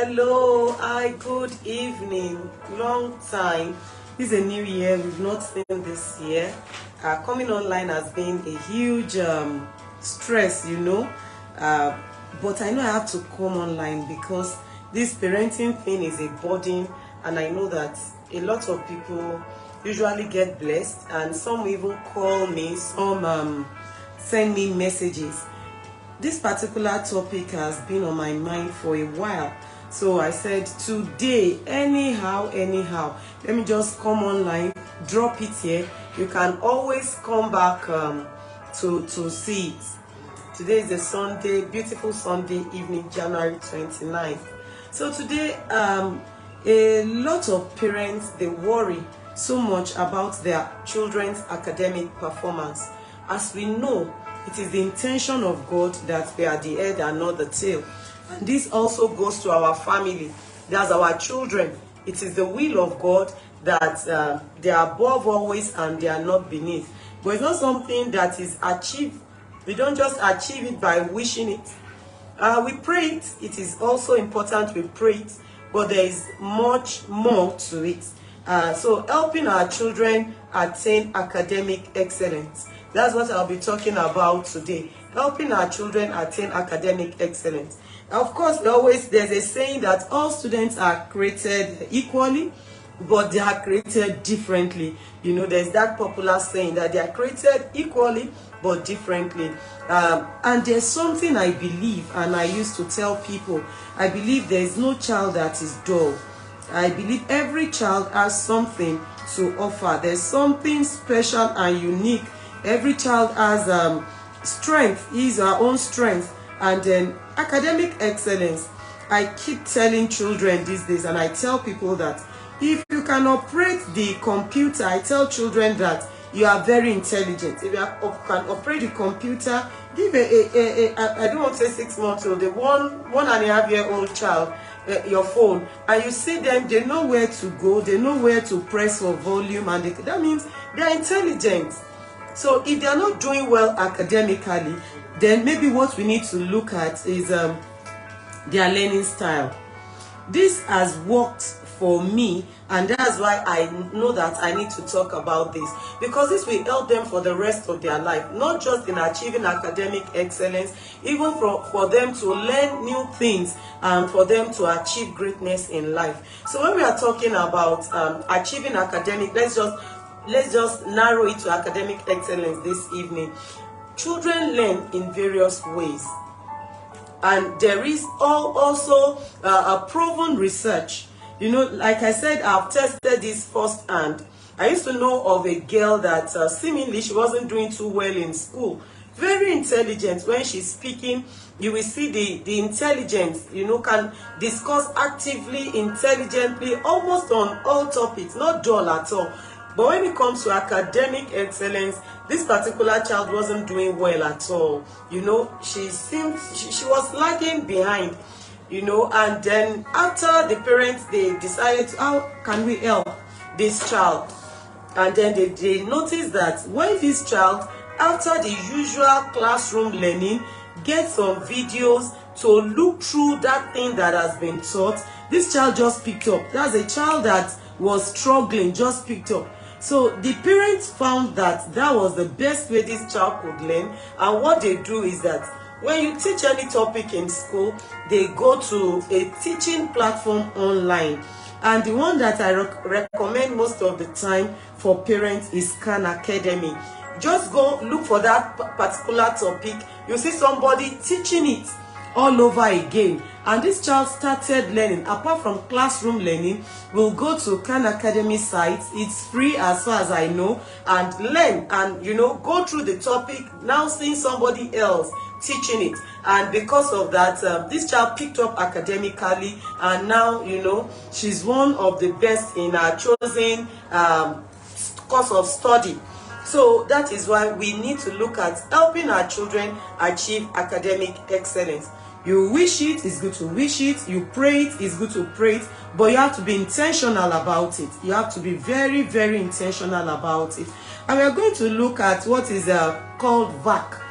Hello, hi, good evening. Long time. This is a new year. We've not seen this year. Coming online has been a huge stress, but I know I have to come online because this parenting thing is a burden, and I know that a lot of people usually get blessed, and some even call me, some send me messages. This particular topic has been on my mind for a while, so I said today, anyhow, let me just come online, drop it here. You can always come back to see it. Today is a Sunday, beautiful Sunday evening, January 29th. So today, a lot of parents, they worry so much about their children's academic performance. As we know, it is the intention of God that we are the head and not the tail. And this also goes to our family. That's our children. It is the will of God that they are above always and they are not beneath. But it's not something that is achieved. We don't just achieve it by wishing it. We pray it. It is also important we pray it. But there is much more to it. So helping our children attain academic excellence. That's what I'll be talking about today. Helping our children attain academic excellence. Of course, there's a saying that all students are created equally, but they are created differently. There's that popular saying that they are created equally, but differently. And there's something I believe, and I used to tell people, I believe there is no child that is dull. I believe every child has something to offer. There's something special and unique. Every child has strength, his or her own strength, and then academic excellence. I keep telling children these days, and I tell people that if you can operate the computer, I tell children that you are very intelligent. If you can operate the computer, give I don't want to say 6 months old, the one and a half year old child your phone, and you see them, they know where to go, they know where to press for volume, and that means they are intelligent. So if they are not doing well academically, then maybe what we need to look at is their learning style. This has worked for me, and that's why I know that I need to talk about this, because this will help them for the rest of their life, not just in achieving academic excellence, even for them to learn new things and for them to achieve greatness in life. So when we are talking about achieving academic, let's just narrow it to academic excellence this evening. Children learn in various ways, and there is also a proven research. Like I said, I've tested this firsthand. I used to know of a girl that seemingly she wasn't doing too well in school. Very intelligent. When she's speaking, you will see the intelligence, can discuss actively, intelligently, almost on all topics, not dull at all. But when it comes to academic excellence, this particular child wasn't doing well at all. She was lagging behind. And then after the parents, they decided, how can we help this child? And then they noticed that when this child, after the usual classroom learning, gets some videos to look through that thing that has been taught, this child just picked up. That's a child that was struggling, just picked up. So the parents found that was the best way this child could learn. And what they do is that when you teach any topic in school, they go to a teaching platform online. And the one that I recommend most of the time for parents is Khan Academy. Just go look for that particular topic. You see somebody teaching it all over again. And this child started learning. Apart from classroom learning, we'll go to Khan Academy site. It's free as far as I know. And learn and, go through the topic. Now seeing somebody else teaching it, and because of that, this child picked up academically, and now she's one of the best in her chosen course of study. So that is why we need to look at helping our children achieve academic excellence. You wish it, it's good to wish it. You pray it, it's good to pray it. But you have to be intentional about it. You have to be very, very intentional about it. And we are going to look at what is called VAC.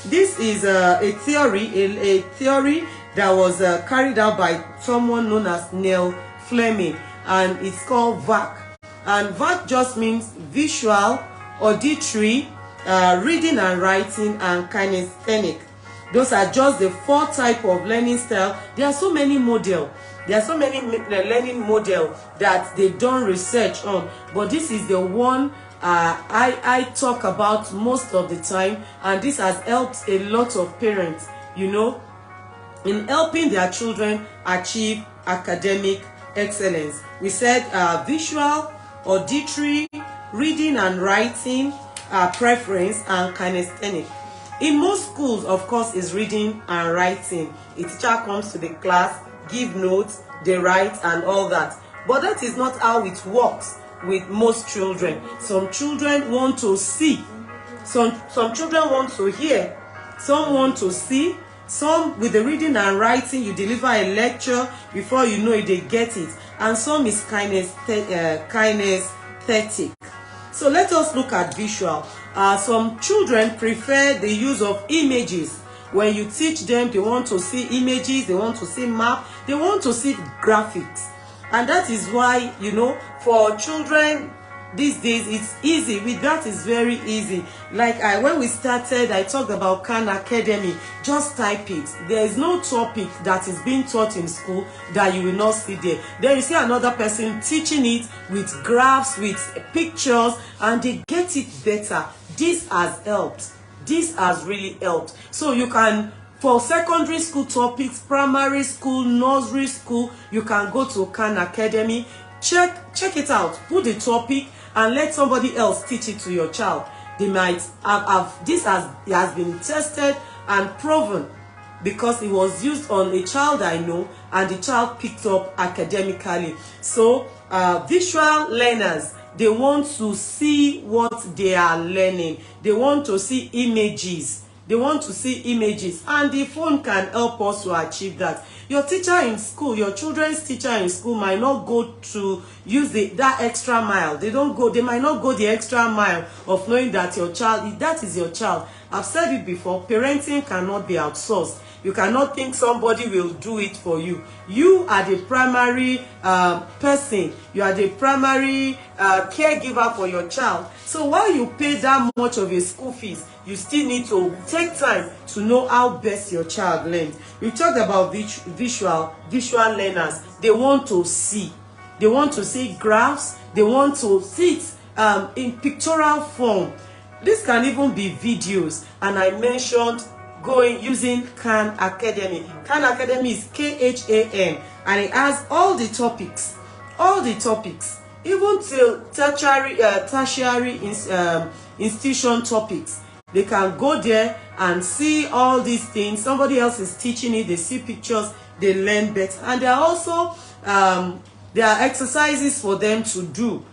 This is a theory that was carried out by someone known as Neil Fleming, and it's called VAC. And VAC just means visual, auditory, reading and writing, and kinesthetic. Those are just the 4 types of learning style. There are so many models. There are so many learning models that they done research on, but this is the one I talk about most of the time, and this has helped a lot of parents, you know, in helping their children achieve academic excellence. We said visual, auditory, reading and writing, preference, and kinesthetic. In most schools, of course, is reading and writing. A teacher comes to the class, give notes, they write and all that. But that is not how it works with most children. Some children want to see. Some children want to hear. Some want to see. Some, with the reading and writing, you deliver a lecture, before you know it, they get it. And some is kinesthetic. So let us look at visual. Some children prefer the use of images. When you teach them, they want to see images, they want to see map, they want to see graphics. And that is why, you know, for children these days, it's easy. With that, it's very easy. Like when we started, I talked about Khan Academy. Just type it. There is no topic that is being taught in school that you will not see there. Then you see another person teaching it with graphs, with pictures, and they get it better. This has helped. This has really helped. So you can, for secondary school topics, primary school, nursery school, you can go to Khan Academy. Check it out. Put the topic and let somebody else teach it to your child. They might have this has been tested and proven, because it was used on a child I know, and the child picked up academically. So visual learners, they want to see what they are learning. They want to see images. They want to see images, and the phone can help us to achieve that. Your teacher in school, your children's teacher in school might not go to use that extra mile. They might not go the extra mile of knowing that your child, that is your child. I've said it before, parenting cannot be outsourced. You cannot think somebody will do it for you. You are the primary person. You are the primary caregiver for your child. So while you pay that much of your school fees, you still need to take time to know how best your child learns. We talked about visual learners. They want to see. They want to see graphs. They want to see it in pictorial form. This can even be videos. And I mentioned using Khan Academy. Khan Academy is KHAN, and it has all the topics, even till tertiary institution topics. They can go there and see all these things. Somebody else is teaching it. They see pictures. They learn better. And there are also there are exercises for them to do.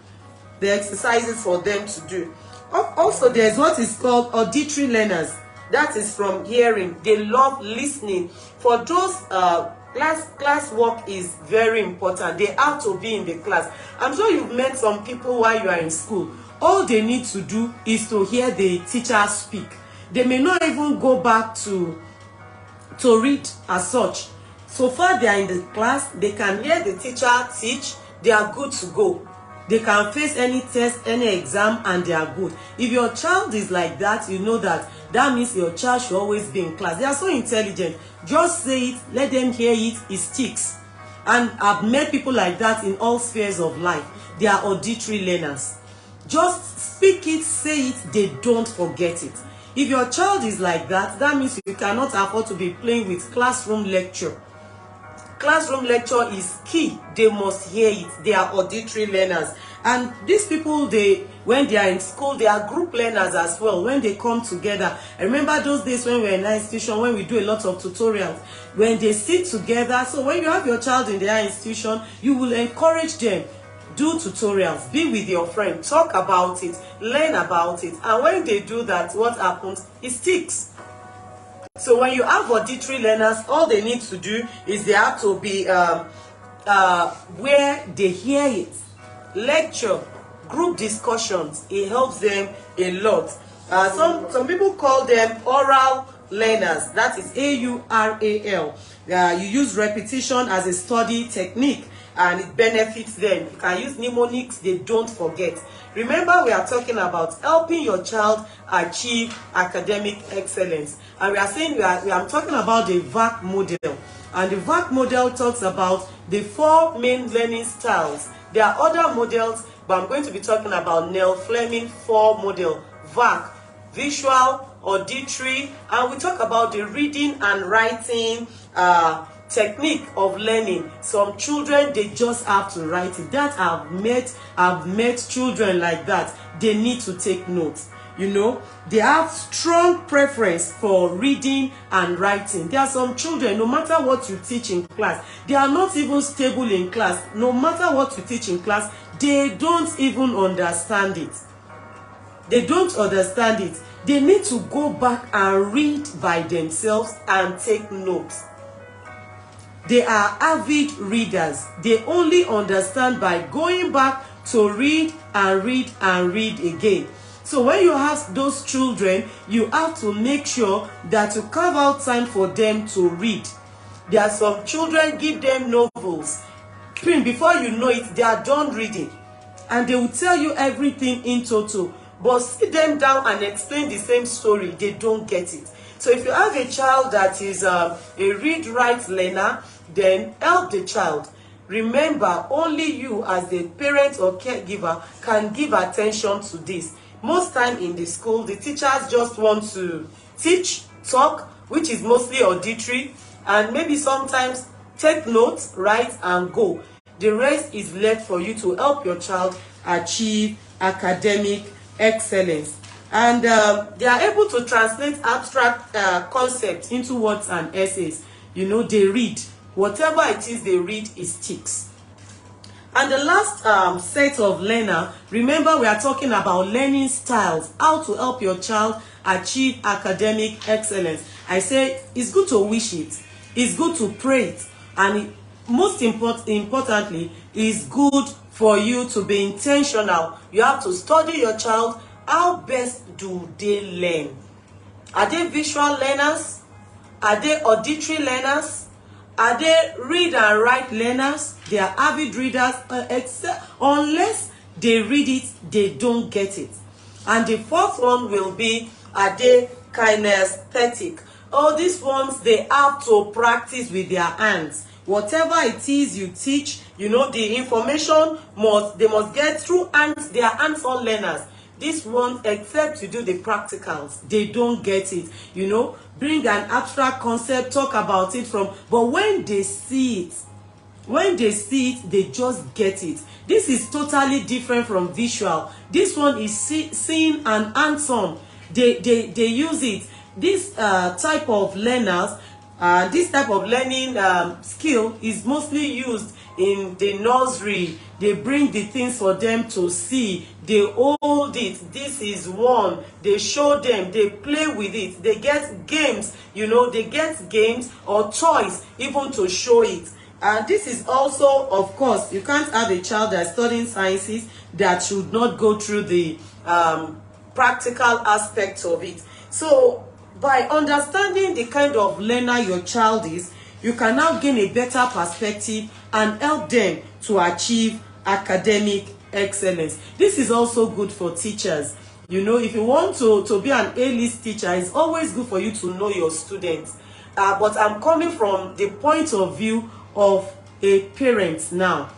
Also, there's what is called auditory learners. That is from hearing. They love listening. For those class work is very important. They have to be in the class. I'm sure you've met some people while you are in school. All they need to do is to hear the teacher speak. They may not even go back to read as such. So far they are in the class, they can hear the teacher teach, they are good to go. They can face any test, any exam, and they are good. If your child is like that, you know that means your child should always be in class. They are so intelligent. Just say it, let them hear it, it sticks. And I've met people like that in all spheres of life. They are auditory learners. Just speak it, say it, they don't forget it. If your child is like that, that means you cannot afford to be playing with classroom lecture. Classroom lecture is key. They must hear it. They are auditory learners. And these people, when they are in school, they are group learners as well. When they come together, I remember those days when we were in our institution, when we do a lot of tutorials, when they sit together. So when you have your child in their institution, you will encourage them. Do tutorials, be with your friend, talk about it, learn about it. And when they do that, what happens? It sticks. So when you have auditory learners, all they need to do is they have to be where they hear it. Lecture, group discussions, it helps them a lot. Some people call them oral learners. That is AURAL. You use repetition as a study technique, and it benefits them. You can use mnemonics, they don't forget. Remember, we are talking about helping your child achieve academic excellence. And we are saying I'm talking about the VAC model. And the VAC model talks about the 4 main learning styles. There are other models, but I'm going to be talking about Neil Fleming 4 model. VAC, visual, auditory, and we talk about the reading and writing technique of learning. Some children, they just have to write it. That I've met children like that. They need to take notes. You know, they have strong preference for reading and writing. There are some children, no matter what you teach in class, they are not even stable in class. No matter what you teach in class, they don't even understand it. They don't understand it. They need to go back and read by themselves and take notes. They are avid readers. They only understand by going back to read and read and read again. So when you have those children, you have to make sure that you carve out time for them to read. There are some children, give them novels. Before you know it, they are done reading. And they will tell you everything in total. But sit them down and explain the same story, they don't get it. So if you have a child that is a read-write learner, then help the child. Remember, only you as the parent or caregiver can give attention to this. Most time in the school, the teachers just want to teach, talk, which is mostly auditory, and maybe sometimes take notes, write, and go. The rest is left for you to help your child achieve academic excellence. And they are able to translate abstract concepts into words and essays. You know, they read. Whatever it is they read, it sticks. And the last set of learner, remember we are talking about learning styles, how to help your child achieve academic excellence. I say it's good to wish it, it's good to pray it, and most importantly, it's good for you to be intentional. You have to study your child. How best do they learn? Are they visual learners? Are they auditory learners? Are they read and write learners? They are avid readers, except unless they read it, they don't get it. And the fourth one will be, are they kinesthetic? Oh, these ones, they have to practice with their hands. Whatever it is you teach, you know, the information they must get through hands. They are hands-on learners. This one, except you do the practicals, they don't get it. You know, bring an abstract concept, talk about it but when they see it, they just get it. This is totally different from visual. This one is seeing and hands-on. They use it. This type of learners, this type of learning skill is mostly used in the nursery. They bring the things for them to see. They hold it. This is one. They show them. They play with it. They get games. You know, they get games or toys even to show it. And this is also, of course, you can't have a child that's studying sciences that should not go through the practical aspects of it. So by understanding the kind of learner your child is, you can now gain a better perspective and help them to achieve academic excellence. This is also good for teachers. You know, if you want to be an A-list teacher, it's always good for you to know your students. But I'm coming from the point of view of a parent now.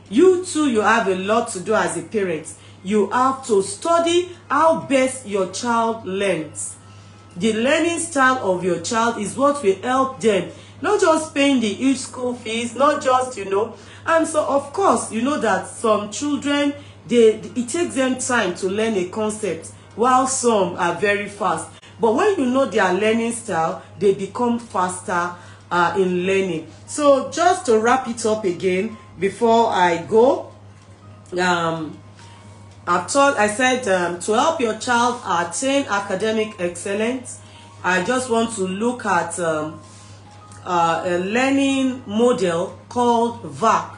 You too, you have a lot to do as a parent. You have to study how best your child learns. The learning style of your child is what will help them. Not just paying the huge school fees, not just, you know. And so, of course, you know that some children, it takes them time to learn a concept, while some are very fast. But when you know their learning style, they become faster in learning. So just to wrap it up again, before I go, I said to help your child attain academic excellence, I just want to look at a learning model called VAC.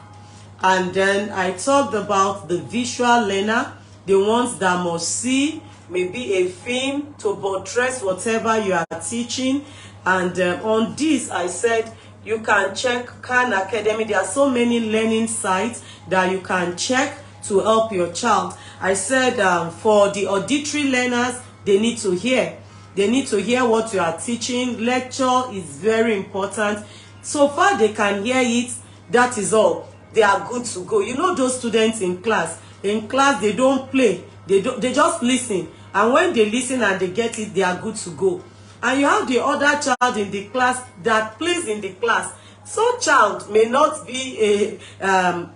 And then I talked about the visual learner, the ones that must see maybe a film to buttress whatever you are teaching. And on this, I said you can check Khan Academy. There are so many learning sites that you can check to help your child. I said for the auditory learners, they need to hear. They need to hear what you are teaching. Lecture is very important. So far they can hear it, that is all. They are good to go. You know those students in class. In class, they don't play. They just listen. And when they listen and they get it, they are good to go. And you have the other child in the class that plays in the class. So child may not be an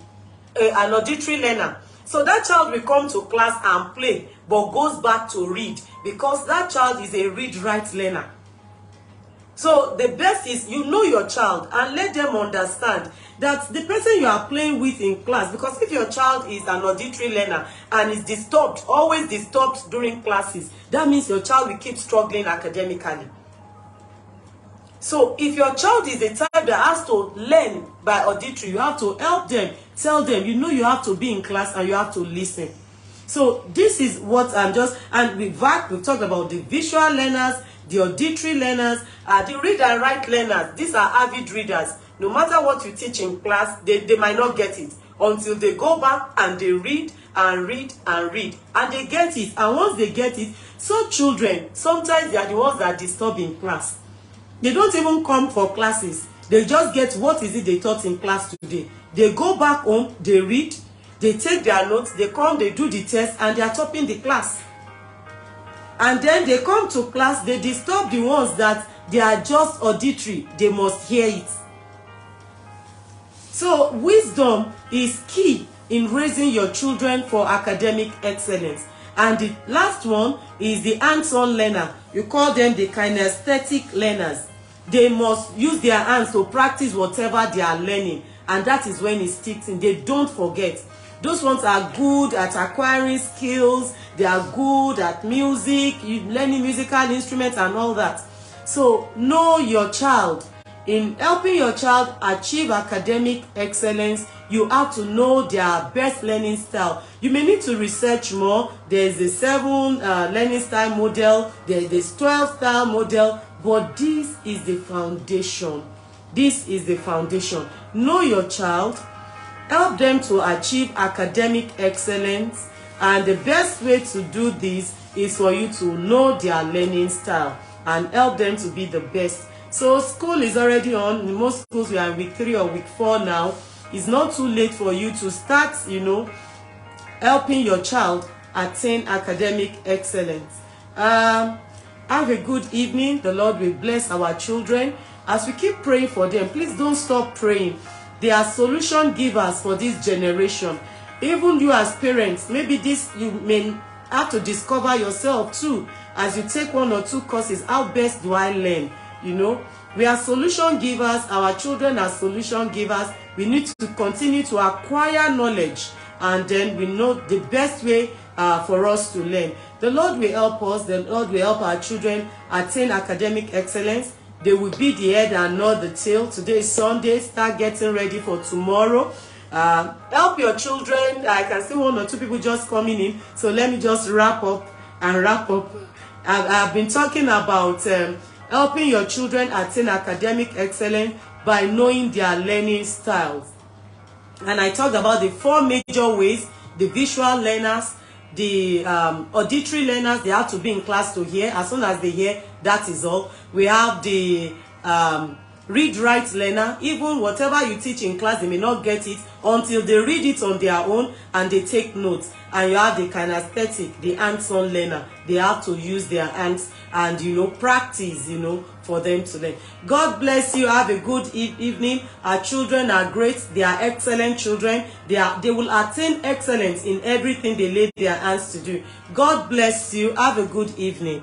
auditory learner. So that child will come to class and play, but goes back to read, because that child is a read-write learner. So the best is you know your child and let them understand that the person you are playing with in class, because if your child is an auditory learner and is disturbed, always disturbed during classes, that means your child will keep struggling academically. So if your child is a type that has to learn by auditory, you have to help them, tell them, you know you have to be in class and you have to listen. So this is what I'm just, and we've talked about the visual learners, the auditory learners, the read and write learners. These are avid readers. No matter what you teach in class, they might not get it until they go back and they read and read and read, and they get it. And once they get it, so children, sometimes they are the ones that disturb in class. They don't even come for classes. They just get what is it they taught in class today. They go back home, they read, they take their notes, they come, they do the test, and they are topping the class. And then they come to class, they disturb the ones that they are just auditory. They must hear it. So wisdom is key in raising your children for academic excellence. And the last one is the hands-on learner. You call them the kinesthetic learners. They must use their hands to practice whatever they are learning. And that is when it sticks in. They don't forget. Those ones are good at acquiring skills. They are good at music, learning musical instruments and all that. So know your child. In helping your child achieve academic excellence, you have to know their best learning style. You may need to research more. There's a 7 learning style model. There's this 12 style model. But this is the foundation. This is the foundation. Know your child. Help them to achieve academic excellence. And the best way to do this is for you to know their learning style and help them to be the best. So school is already on. In most schools, we are in week 3 or week 4 now. It's not too late for you to start, helping your child attain academic excellence. Have a good evening. The Lord will bless our children. As we keep praying for them, please don't stop praying. They are solution givers for this generation. Even you as parents, maybe this you may have to discover yourself too as you take 1 or 2 courses. How best do I learn? We are solution givers. Our children are solution givers. We need to continue to acquire knowledge, and then we know the best way for us to learn. The Lord will help us. The Lord will help our children attain academic excellence. They will be the head and not the tail. Today is Sunday. Start getting ready for tomorrow. Help your children. I can see 1 or 2 people just coming in. So let me just wrap up. I've been talking about helping your children attain academic excellence by knowing their learning styles. And I talked about the 4 major ways. The visual learners, the auditory learners, they have to be in class to hear. As soon as they hear, that is all. We have the read-write learner. Even whatever you teach in class, they may not get it until they read it on their own and they take notes. And you have the kinesthetic, the hands-on learner. They have to use their hands and practice for them to learn. God bless you. Have a good evening. Our children are great. They are excellent children. They will attain excellence in everything they lay their hands to do. God bless you. Have a good evening.